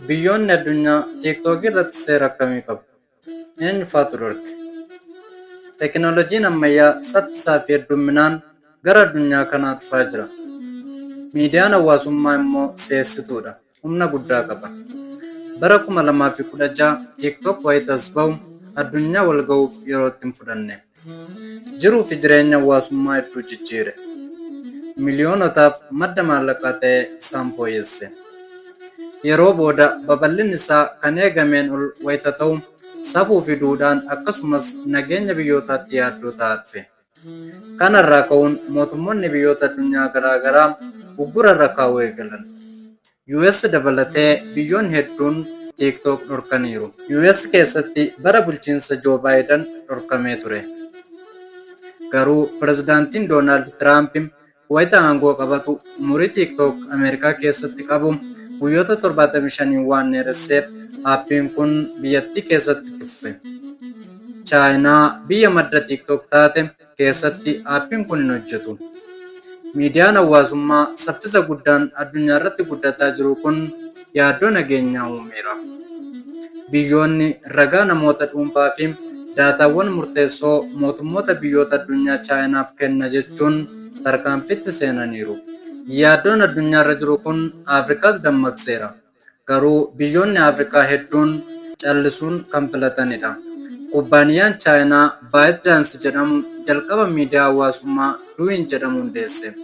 Biyyoonni addunyaa TikTok irratti seera akkamii qabu? Eenyufaatu dhorke? Tekinooloojiin ammayyaa saffisaa fi heddumminaan gara addunyaa kanaa dhufaa jira. Miidiyaan hawaasummaa immoo si'eessituudha. Humna guddaa qaba. Bara 2016 TikTok wayitas bahu addunyaa wal ga'uuf yeroo itti hin fudhanne. Jiruu fi jireenya hawaasummaa hedduu jijjiire. Miliyoonotaaf madda maallaqaa ta'ee isaan fooyyesse. Yeroo booda babal'inni isaa kan eegameen ol wayita ta'u sabuu fi duudhaan akkasumas nageenya biyyootaatti yaaddoo ta'aa dhufe. Kanarraa ka'uun mootummoonni biyyoota addunyaa garaagaraa uggura irra kaa'uu eegalan. US dabalatee biyyoonni hedduun TikTok dhorkaniiru. US keessatti bara bulchiinsa Joe Biden dhorkamee ture. Garuu pirezidaantiin Doonaald Tiraamp wayita aangoo qabatu umurii TikTok Ameerikaa keessatti qabu guyyoota 75 waan dheeresseef aappiin kun biyyattii keessatti tufe. Chaayinaa biyya madda TikTok taate keessatti aappiin kun hin hojjetu. Miidiyaan hawaasummaa saffisa guddaan addunyaa irratti guddataa jiru kun yaaddoo nageenyaa uumeera. Biyyoonni ragaa namoota dhuunfaa fi daataawwan murteessoo mootummoota biyyoota addunyaa Chaayinaaf kenna jechuun tarkaanfitti seenaniiru. Yaaddoon addunyaa irra jiru kun Afrikaas dammaqseera. Garuu biyyoonni Afrikaa hedduun callisuun kan filatanidha. Kubbaaniyaan Chaayinaa ByteDance jedhamu jalqaba miidiyaa hawaasummaa Douyin jedhamu hundeesse.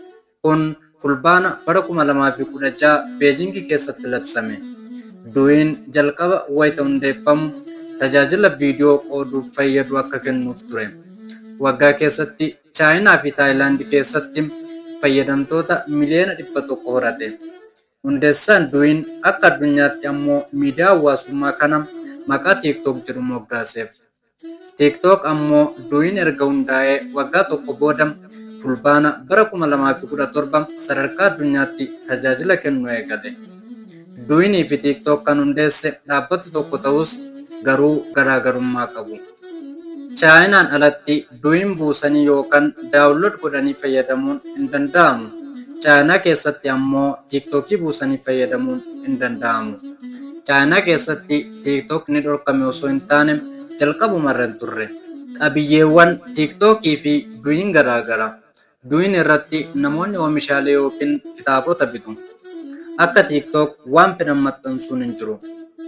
Kun fulbaana bara 2016 Beejingii keessatti labsame. Douyin jalqaba wayita hundeeffamu tajaajila viidiyoo qooduuf fayyadu akka kennuuf ture. Waggaa keessatti Chaayinaa fi Taayilaand keessatti fayyadamtoota miliyoona 100 horate. Hundeessaan Douyin akka addunyaatti ammoo miidiyaa hawaasummaa kana maqaa TikTok jedhu moggaaseef. TikTok ammoo Douyin erga hundaa'ee waggaa tokko booda fulbaana bara 2017 sadarkaa addunyaatti tajaajila kennuu eegale. Douyin fi TikTok kan hundeesse dhaabbata tokko ta'us garuu garaagarummaa qabu. Chaayinaan alatti Douyin buusanii yookaan daawunlood godhanii fayyadamuun hin danda'amu. Chaayinaa keessatti ammoo TikTokii buusanii fayyadamuun hin danda'amu. Chaayinaa keessatti TikTok ni dhorkame osoo hin taane jalqabumarra hin turre. Qabiyyeewwan TikTokii fi Douyin garaagara. Douyin irratti namoonni oomishaalee yookiin kitaabota bitu. Akka TikTok waan fedhan maxxansuun hin jiru.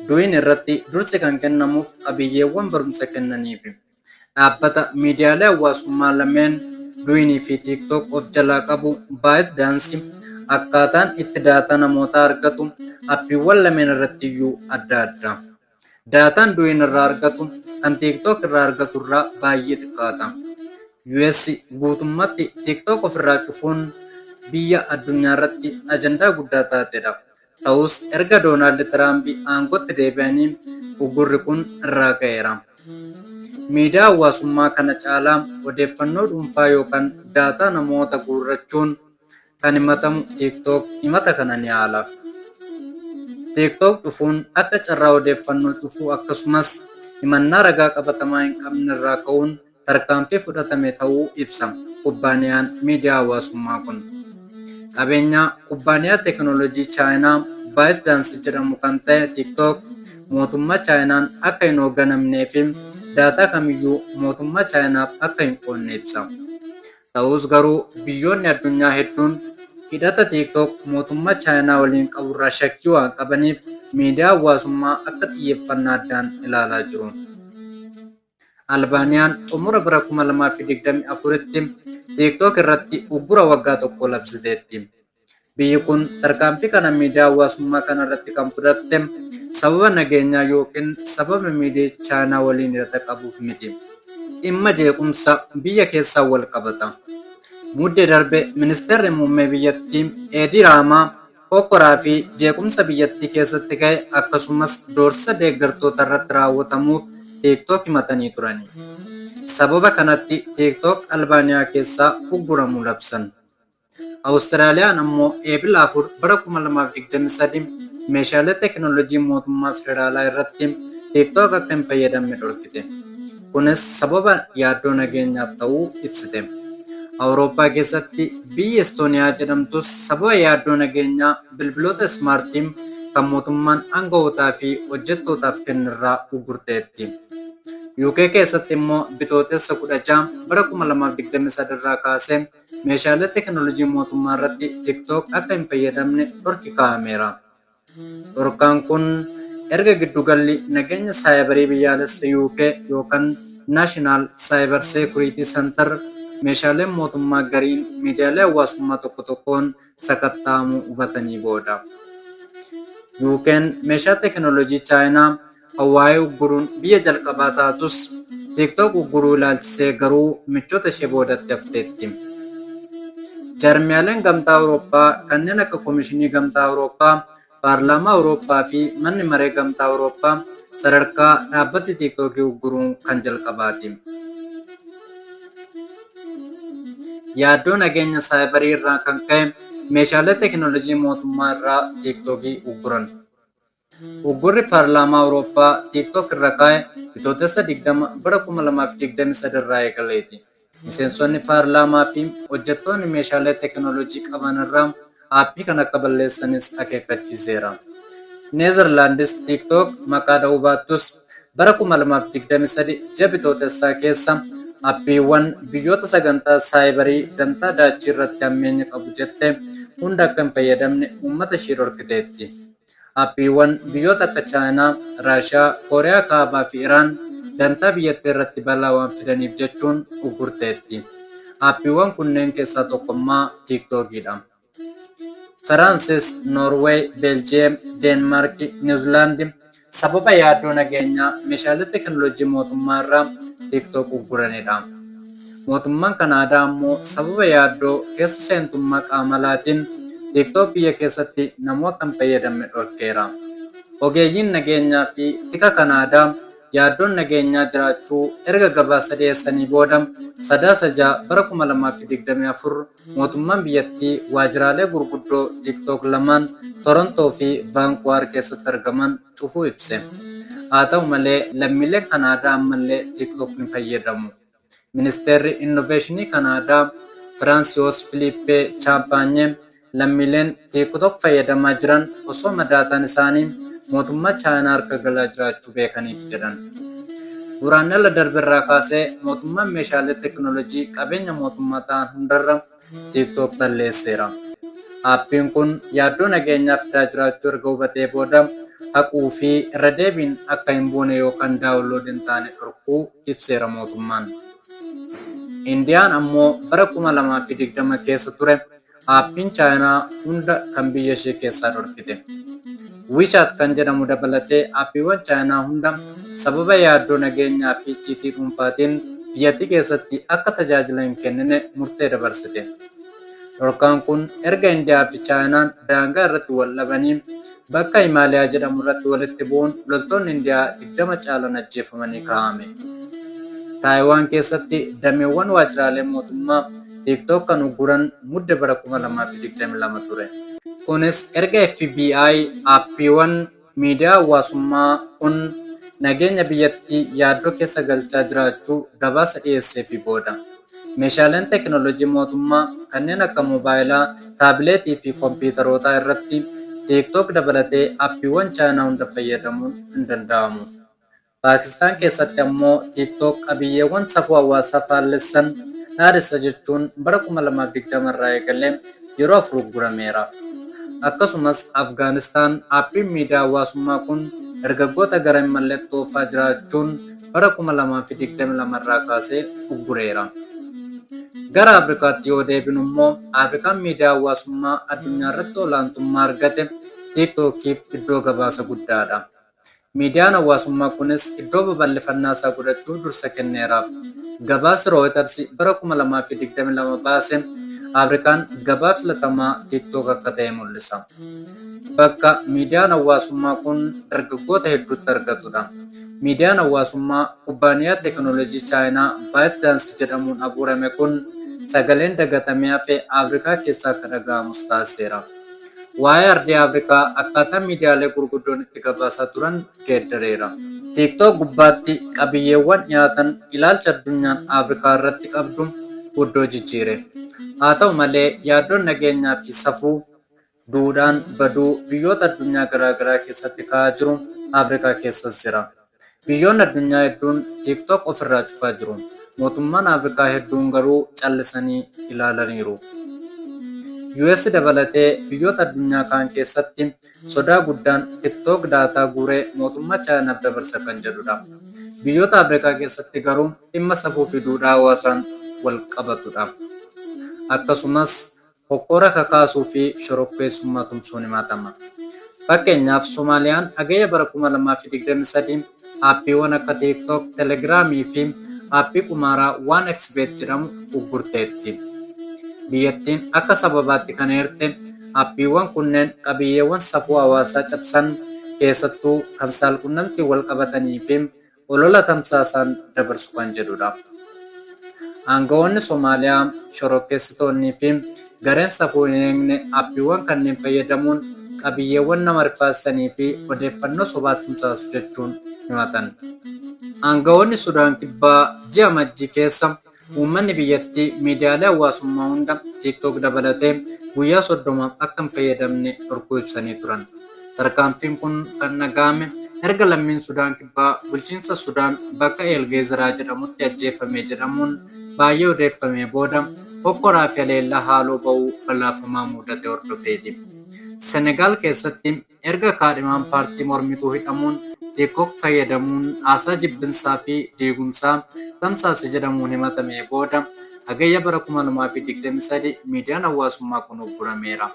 Douyin irratti dursi kan kennamuuf qabiyyeewwan barumsa kennaniifi. Dhaabbata miidiyaalee hawaasummaa lameen Douyin fi TikTok of jalaa qabu ByteDance akkaataan itti daataa namootaa argatu appiiwwan lameen irratti iyyuu adda adda. Daataan Douyin irraa argatu kan TikTok irraa argatu irraa baay'ee xiqqaata. US guutummaatti TikTok ofirraa cufuun biyya addunyaa irratti ajandaa guddaa taatedha. Ta'us erga Doonaald Tiraamp aangootti deebi'anii uggurri kun irraa ka'eera. Miidiyaa hawaasummaa kana caalaa odeeffannoo dhuunfaa yookaan daataa namoota guurrachuun kan himatamu TikTok himata kana ni haala. TikTok cufuun akka carraa odeeffannoo cufuu akkasumas himannaa ragaa qabatamaa hin qabne irraa ka'uun tarkaanfii fudhatame ta'uu ibsa kubbaaniyaan miidiyaa hawaasummaa kun. Qabeenya kubbaaniyaa tekinooloojii Chaayinaa ByteDance jedhamu kan ta'e TikTok mootummaa Chaayinaan akka hin hoogganamnee fi daataa kamiyyuu mootummaa Chaayinaaf akka hin qoonne ibsa. Ta'us garuu biyyoonni addunyaa hedduun hidhata TikTok mootummaa Chaayinaa waliin qaburraa shakkii waan qabaniif miidiyaa hawaasummaa akka xiyyeeffannaa addaan ilaalaa jiru. Albaaniyaan xumura bara 2024tti TikTok irratti uggura waggaa tokko labsiteetti. Biyyi kun tarkaanfii kana miidiyaa hawaasummaa kana irratti kan fudhatte sababa nageenyaa yookiin sababa miidiyaa Chaayinaa waliin hidhata qabuuf miti. Dhimma jeequmsa biyya keessaa wal qabata. Muddee darbe ministeerri muummee biyyattii Eedii Raamaa hokkoraa fi jeequmsa biyyattii keessatti ka'e akkasumas doorsa deeggartoota irratti raawwatamuuf TikTok himatanii turani. Sababa kanatti TikTok Albaaniyaa keessaa ugguramuu labsan. Awustiraaliyaan ammoo eebila 4 bara 2023 meeshaalee tekinooloojii mootummaa federaalaa irratti TikTok akka hin fayyadamne dhorkite. Kunis sababa yaaddoo nageenyaaf ta'uu ibsite. Awurooppaa keessatti biyya Estooniyaa jedhamtus sababa yaaddoo nageenyaa bilbiloota ismaartii kan mootummaan aanga'ootaa fi hojjettootaaf kennirraa uggurteetti. UK keessatti immoo bitootessa 16 bara 2023 irraa kaasee meeshaalee teekinooloojii mootummaa irratti TikTok akka hin fayyadamne dhorki kaa'ameera. Dhorkaan kun erga giddugalli nageenya saayibarii biyyaalessa UK yookaan National Cyber Security Center meeshaaleen mootummaa gariin miidiyaalee hawaasummaa tokko tokkoon sakatta'amuu hubatanii booda. UK'n meeshaa teekinooloojii Chaayinaa Huawei ugguruun biyya jalqabaa taatus TikTok ugguruu ilaalchisee garuu michoota ishee boodatti hafteetti. Jarmiyaaleen Gamtaa Awurooppaa kanneen akka Komishinii Gamtaa Awurooppaa, Paarlaamaa Awurooppaa fi Manni Maree Gamtaa Awurooppaa sadarkaa dhaabbati TikTokii ugguruun kan jalqabaati. Yaaddoo nageenya saayibarii irraa kan ka'e meeshaalee teekinooloojii mootummaa irraa TikTokii ugguran. Uggurri Paarlaamaa Awurooppaa TikTok irra kaa'e bitootessa 20 bara 2023 irraa eegaleeti. Miseensonni paarlaamaa fi hojjettoonni meeshaalee teekinooloojii qaban irraa aappii kan akka balleessanis akeekkachiiseera. Neezerlaandis TikTok maqaa dha'uu baattus bara 2023 ji'a bitootessaa keessa aappiiwwan biyyoota sagantaa saayibarii dantaa daachii irratti hammeenya qabu jettee hunda akka hin fayyadamne uummata ishee dhorkiteetti. Aappiiwwan biyyoota akka Chaayinaa, Raashiyaa, Kooriyaa Kaabaa fi Iraan dantaa biyyattii irratti balaa waan fidaniif jechuun uggurteetti. Aappiiwwan kunneen keessaa tokkommaa TikTokidha. Firaansis, Noorweey, Beeljiyeem, Deenmaark, Niwuzilaandi sababa yaaddoo nageenyaa meeshaalee teekinooloojii mootummaa irraa TikTok ugguranidha. Mootummaan Kanaadaa immoo sababa yaaddoo keessa seentummaa qaamalaatiin TikTok biyya keessatti namoota akka hin fayyadamne dhorkeera. Ogeeyyiin nageenyaa fi tika Kanaadaa yaaddoon nageenyaa jiraachuu erga gabaasa dhiyeessanii booda sadaasa 6 bara 2024 mootummaan biyyattii waajjiraalee gurguddoo TikTok lamaan Torontoo fi Vaankuwar keessatti argaman cufuu ibse. Haa ta'u malee lammiileen Kanaadaa ammallee TikTok ni fayyadamu. Ministeerri Innoveeshinii Kanaadaa Firaansiyoos Filiippee Chaampaanyee lammiileen TikTok fayyadamaa jiran osoo madaataan isaanii mootummaa Chaayinaa harka galaa jiraachuu beekaniif jedhan. Guraandhala darbe irraa kaasee mootummaan meeshaalee teekinooloojii qabeenya mootummaa ta'an hundarra TikTok balleesseera. Aappiin kun yaaddoo nageenyaa fidaa jiraachuu erga hubatee booda haquu fi irra deebiin akka hin buune yookaan daawunlood hin taane dhorkuu ibseera mootummaan. Indiyaan ammoo bara 2020 keessa ture aappiin Chaayinaa hunda kan biyya ishee keessaa dhorkite. WeChat kan jedhamu dabalatee aappiiwwan Chaayinaa hunda sababa yaaddoo nageenyaa fi icciitii dhuunfaatiin biyyattii keessatti akka tajaajila hin kennine murtee dabarsite. Dhorkaan kun erga Indiyaa fi Chaayinaan daangaa irratti wal dhabanii bakka Himaalayaa jedhamu irratti walitti bu'uun loltoonni Indiyaa 20 caalan ajjeefamanii kaa'ame. Taayiwaan keessatti dameewwan waajjiraalee mootummaa TikTok kan ugguran mudde bara 2022 ture. Kunis erga FBI aappiiwwan miidiyaa hawaasummaa kun nageenya biyyattii yaaddoo keessa galchaa jiraachuu gabaasa dhiyeesseefi booda. Meeshaaleen teekinooloojii mootummaa kanneen akka moobaayilaa, taabileetii fi kompiitarootaa irratti TikTok dabalatee aappiiwwan Chaayinaa hunda fayyadamuun hin danda'amu. Paakistaan keessatti ammoo TikTok qabiyyeewwan safuu hawaasaa faallessan dhaadhessa jechuun bara 2020 irraa eegalee yeroo 4 uggurameera. Akkasumas Afgaanistaan aappiin miidiyaa hawaasummaa kun dargaggoota gara hin mallattoo oofaa jiraachuun bara 2022 irraa kaasee uggureera. Gara Afrikaatti yoo deebinu immoo Afrikaan miidiyaa hawaasummaa addunyaa irratti olaantummaa argate TikTokiif iddoo gabaasa guddaadha. Miidiyaan hawaasummaa kunis iddoo babal'ifannaa isaa godhachuuf dursa kenneeraaf. Gabaasi Reuters bara 2022 baase Afrikaan gabaa filatamaa TikTok akka ta'e mul'isa. Bakka miidiyaan hawaasummaa kun dargaggoota hedduutti argatudha. Miidiyaan hawaasummaa kubbaaniyaa teekinooloojii Chaayinaa ByteDance jedhamuun abuurame kun sagaleen dagatamee hafe Afrikaa keessaa akka dhaga'amus taasiseera. Waa'ee ardii Afrikaa akkaataa miidiyaalee gurguddoon itti gabaasaa turan geeddareera. TikTok gubbaatti qabiyyeewwan dhiyaatan ilaalcha addunyaan Afrikaa irratti qabdu guddoo jijjiire. Haa ta'u malee yaaddoon nageenyaa fi safuu duudhaan baduu biyyoota addunyaa garaagaraa keessatti ka'aa jiru Afrikaa keessas jira. Biyyoonni addunyaa hedduun TikTok ofirraa cufaa jiru. Mootummaan Afrikaa hedduun garuu callisanii ilaalaniiru. US dabalatee biyyoota addunyaa kaan keessatti sodaa guddaan TikTok daataa guuree mootummaa Chaayinaaf dabarsa kan jedhudha. Biyyoota Afrikaa keessatti garuu dhimma safuu fi duudhaa hawaasaan wal qabatudha. Akkasumas hokkora kakaasuu fi shororkeessummaa tumsuun himatama. Fakkeenyaaf Soomaaliyaan hagayya bara 2023 aappiiwwan akka TikTok, Telegiraamii fi aappii qumaaraa waan XBet jedhamu gurgurteetti. Biyyattiin akka sababaatti kan eerte aappiiwwan kunneen qabiyyeewwan safuu hawaasaa cabsan keessattuu kan saalqunnamtii wal qabatanii fi olola tamsaasaan dabarsu kan jedhudha. Aangawoonni Soomaaliyaa, shororkeessitoonnii fi gareen safuu hin eegne aappiiwwan kanneen fayyadamuun qabiyyeewwan nama rifaasanii fi odeeffannoo sobaa tamsaasu jechuun himatan. Aangawoonni Sudaan Kibbaa ji'a Majjii keessa uummanni biyyattii miidiyaalee hawaasummaa hunda TikTok dabalatee guyyaa 30 akka hin fayyadamne dhorkuu ibsanii turan. Tarkaanfiin kun kan dhaga'ame erga lammiin Sudaan Kibbaa bulchiinsa Sudaan bakka Eelgeeziraa jedhamutti ajjeefame jedhamuun baay'ee odeeffamee booda hokkoraa fi haleellaa haaloo ba'uu balaafamaa mudate hordofeeti. Senegaal keessatti erga kaadhimaan paartii mormituu hidhamuun TikTok fayyadamuun haasaa jibbinsaa fi diigumsaa tamsaase jedhamuun himatamee booda hagayya bara 2023 miidiyaan hawaasummaa kun uggurameera.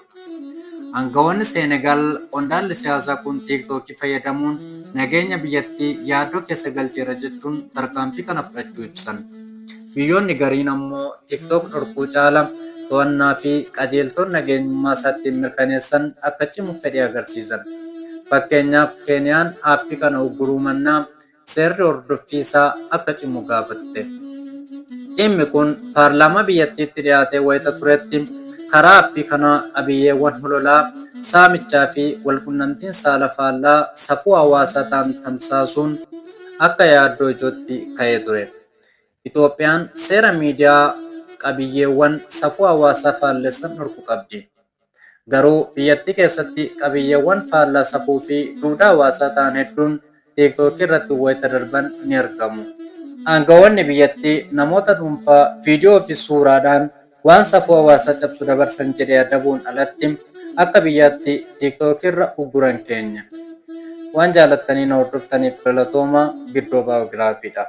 Aangawoonni Senegaal qondaalli siyaasaa kun TikTok fayyadamuun nageenya biyyattii yaaddoo keessa galcheera jechuun tarkaanfii kana fudhachuu ibsan. Biyyoonni gariin ammoo TikTok dhorkuu caala to'annaa fi qajeeltoon nageenyummaa isaatti mirkaneessan akka cimuuf fedhii agarsiisan. Fakkeenyaaf Keeniyaan aappii kana ugguruu mannaa seerri hordoffii isaa akka cimu gaafatte. Dhimmi kun paarlaamaa biyyattiitti dhiyaatee wayita turetti karaa aappii kanaa qabiyyeewwan hololaa, saamichaa fi walqunnamtiin saala faallaa safuu hawaasaa ta'an tamsaasuun akka yaaddoo ijootti ka'ee ture. Itoophiyaan seera miidiyaa qabiyyeewwan safuu hawaasaa faallessan dhorku qabdi. Garuu biyyattii keessatti qabiyyeewwan faallaa safuu fi duudhaa hawaasaa ta'an hedduun TikTok irratti wayita darban ni argamu. Aangawoonni biyyattii namoota dhuunfaa viidiyoo fi suuraadhaan waan safuu hawaasaa cabsu dabarsan jedhee adabuun alatti akka biyyaatti TikTok irra ugguran keenya. Waan jaalattanii na hordoftaniif galatoomaa. Giddoo Baayogiraafiidha.